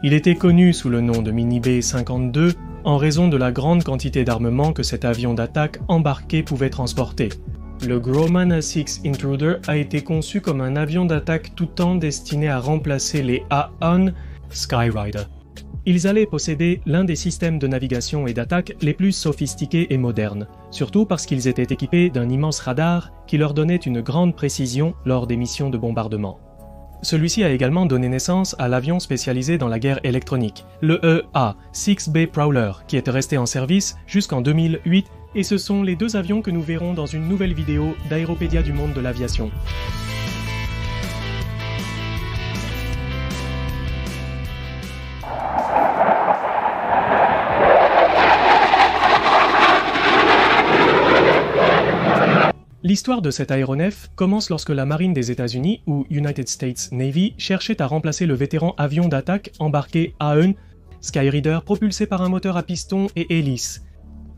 Il était connu sous le nom de Mini B-52 en raison de la grande quantité d'armement que cet avion d'attaque embarqué pouvait transporter. Le Grumman 6 Intruder a été conçu comme un avion d'attaque tout-temps destiné à remplacer les A-1 Skyrider. Ils allaient posséder l'un des systèmes de navigation et d'attaque les plus sophistiqués et modernes, surtout parce qu'ils étaient équipés d'un immense radar qui leur donnait une grande précision lors des missions de bombardement. Celui-ci a également donné naissance à l'avion spécialisé dans la guerre électronique, le EA-6B Prowler, qui est resté en service jusqu'en 2008, et ce sont les deux avions que nous verrons dans une nouvelle vidéo d'Aéropédia du monde de l'aviation. L'histoire de cet aéronef commence lorsque la marine des États-Unis, ou United States Navy, cherchait à remplacer le vétéran avion d'attaque embarqué A-1 Skyrider propulsé par un moteur à piston et hélice.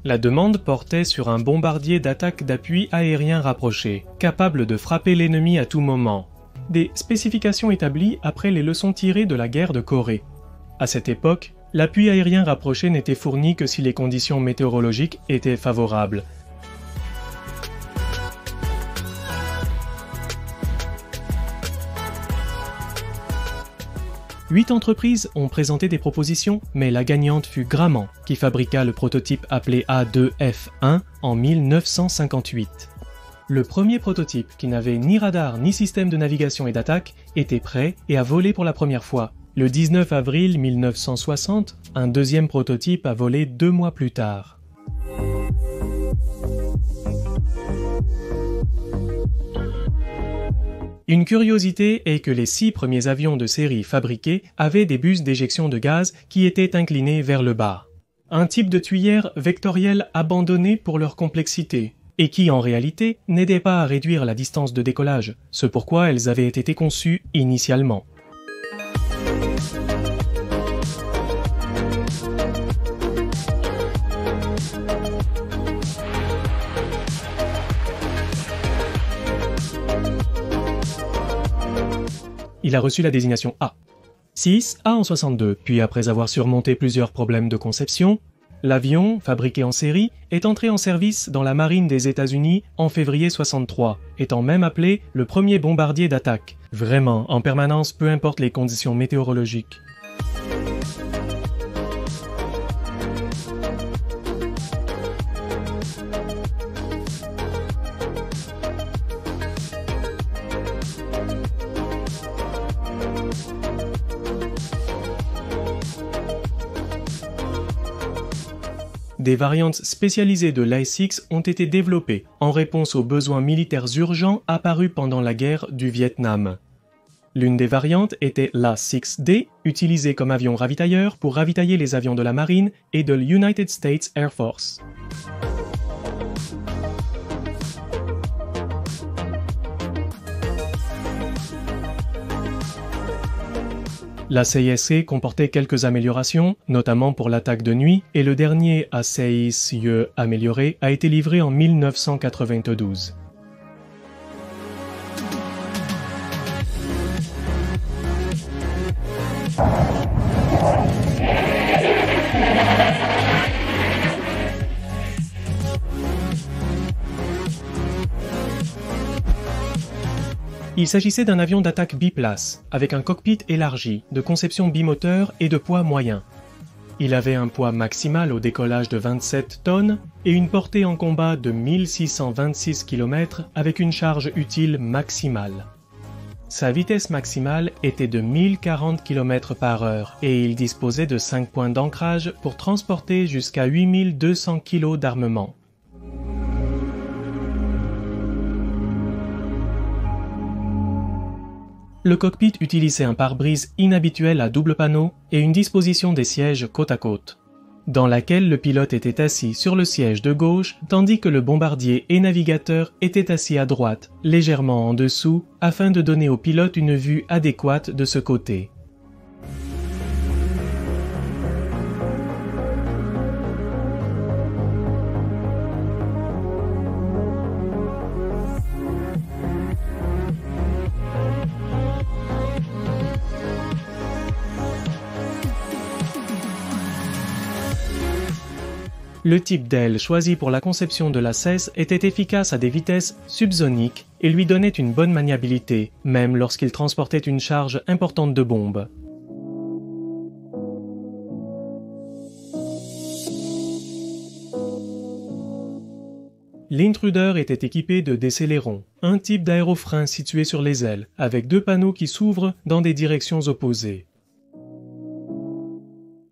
La demande portait sur un bombardier d'attaque d'appui aérien rapproché, capable de frapper l'ennemi à tout moment. Des spécifications établies après les leçons tirées de la guerre de Corée. À cette époque, l'appui aérien rapproché n'était fourni que si les conditions météorologiques étaient favorables. Huit entreprises ont présenté des propositions, mais la gagnante fut Grumman, qui fabriqua le prototype appelé A2F1 en 1958. Le premier prototype, qui n'avait ni radar ni système de navigation et d'attaque, était prêt et a volé pour la première fois. Le 19 avril 1960, un deuxième prototype a volé 2 mois plus tard. Une curiosité est que les 6 premiers avions de série fabriqués avaient des bus d'éjection de gaz qui étaient inclinés vers le bas. Un type de tuyère vectorielle abandonné pour leur complexité, et qui en réalité n'aidait pas à réduire la distance de décollage, ce pourquoi elles avaient été conçues initialement. Il a reçu la désignation A. 6 A en 62, puis après avoir surmonté plusieurs problèmes de conception, l'avion, fabriqué en série, est entré en service dans la marine des États-Unis en février 63, étant même appelé le premier bombardier d'attaque. Vraiment, en permanence, peu importe les conditions météorologiques. Des variantes spécialisées de l'A-6 ont été développées en réponse aux besoins militaires urgents apparus pendant la guerre du Vietnam. L'une des variantes était l'A-6D, utilisée comme avion ravitailleur pour ravitailler les avions de la marine et de l'United States Air Force. La CSC comportait quelques améliorations, notamment pour l'attaque de nuit, et le dernier A6E amélioré a été livré en 1992. Il s'agissait d'un avion d'attaque biplace, avec un cockpit élargi, de conception bimoteur et de poids moyen. Il avait un poids maximal au décollage de 27 tonnes et une portée en combat de 1626 km avec une charge utile maximale. Sa vitesse maximale était de 1040 km/h et il disposait de 5 points d'ancrage pour transporter jusqu'à 8200 kg d'armement. Le cockpit utilisait un pare-brise inhabituel à double panneau et une disposition des sièges côte à côte, dans laquelle le pilote était assis sur le siège de gauche tandis que le bombardier et navigateur étaient assis à droite, légèrement en dessous, afin de donner au pilote une vue adéquate de ce côté. Le type d'aile choisi pour la conception de la CES était efficace à des vitesses subsoniques et lui donnait une bonne maniabilité, même lorsqu'il transportait une charge importante de bombes. L'Intruder était équipé de décélérons, un type d'aérofrein situé sur les ailes, avec 2 panneaux qui s'ouvrent dans des directions opposées.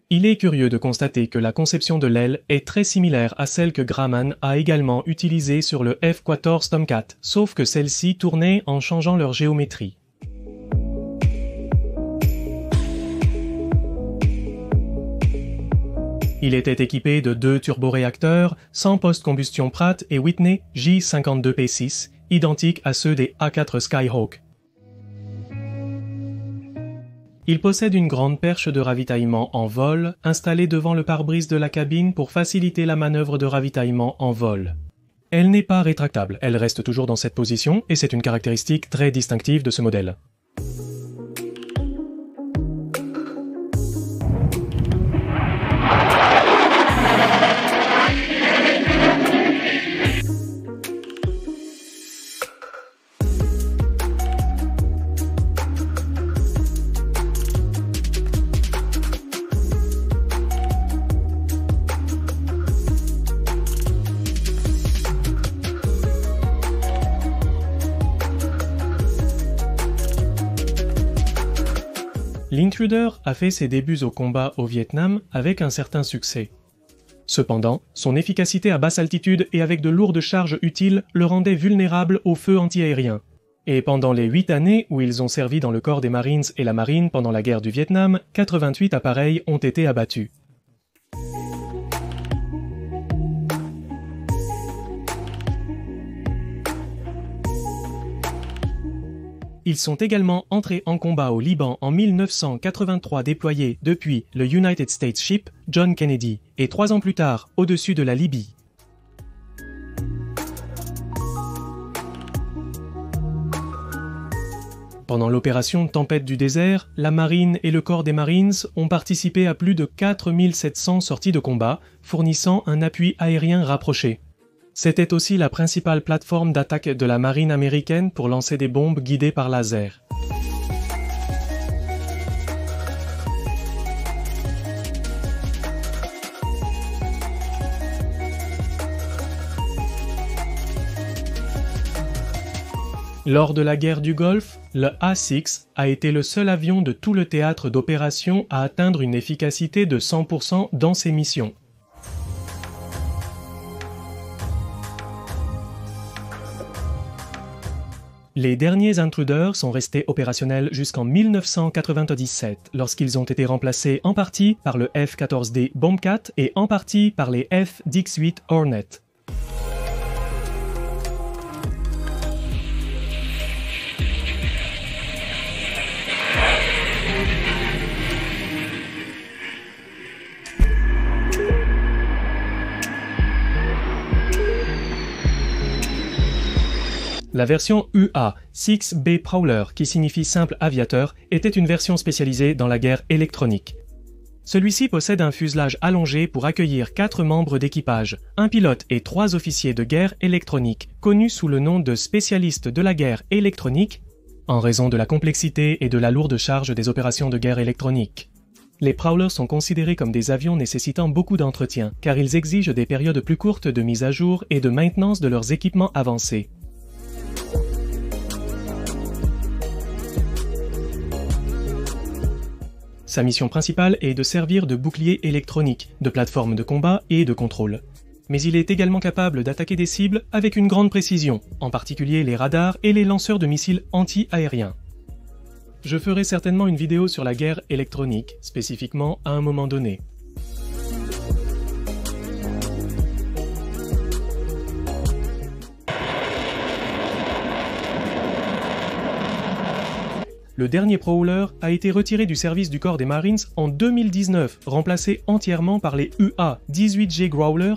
Il est curieux de constater que la conception de l'aile est très similaire à celle que Grumman a également utilisée sur le F-14 Tomcat, sauf que celle-ci tournait en changeant leur géométrie. Il était équipé de 2 turboréacteurs, 100 post-combustion Pratt et Whitney J52P6, identiques à ceux des A4 Skyhawk. Il possède une grande perche de ravitaillement en vol, installée devant le pare-brise de la cabine pour faciliter la manœuvre de ravitaillement en vol. Elle n'est pas rétractable, elle reste toujours dans cette position et c'est une caractéristique très distinctive de ce modèle. L'Intruder a fait ses débuts au combat au Vietnam avec un certain succès. Cependant, son efficacité à basse altitude et avec de lourdes charges utiles le rendait vulnérable au feu antiaérien. Et pendant les 8 années où ils ont servi dans le corps des Marines et la Marine pendant la guerre du Vietnam, 88 appareils ont été abattus. Ils sont également entrés en combat au Liban en 1983 déployés depuis le United States Ship John Kennedy et 3 ans plus tard au-dessus de la Libye. Pendant l'opération Tempête du désert, la Marine et le corps des Marines ont participé à plus de 4700 sorties de combat, fournissant un appui aérien rapproché. C'était aussi la principale plateforme d'attaque de la marine américaine pour lancer des bombes guidées par laser. Lors de la guerre du Golfe, le A-6 a été le seul avion de tout le théâtre d'opération à atteindre une efficacité de 100% dans ses missions. Les derniers Intruders sont restés opérationnels jusqu'en 1997, lorsqu'ils ont été remplacés en partie par le F-14D Bombcat et en partie par les F-Dix-8 Hornet. La version UA, 6B Prowler, qui signifie simple aviateur, était une version spécialisée dans la guerre électronique. Celui-ci possède un fuselage allongé pour accueillir 4 membres d'équipage, un pilote et 3 officiers de guerre électronique, connus sous le nom de spécialistes de la guerre électronique, en raison de la complexité et de la lourde charge des opérations de guerre électronique. Les Prowlers sont considérés comme des avions nécessitant beaucoup d'entretien, car ils exigent des périodes plus courtes de mise à jour et de maintenance de leurs équipements avancés. Sa mission principale est de servir de bouclier électronique, de plateforme de combat et de contrôle. Mais il est également capable d'attaquer des cibles avec une grande précision, en particulier les radars et les lanceurs de missiles anti-aériens. Je ferai certainement une vidéo sur la guerre électronique, spécifiquement à un moment donné. Le dernier Prowler a été retiré du service du corps des Marines en 2019, remplacé entièrement par les UA-18G Growler.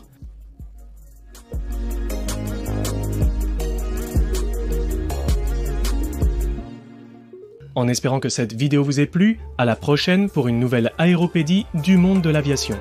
En espérant que cette vidéo vous ait plu, à la prochaine pour une nouvelle aéropédie du monde de l'aviation.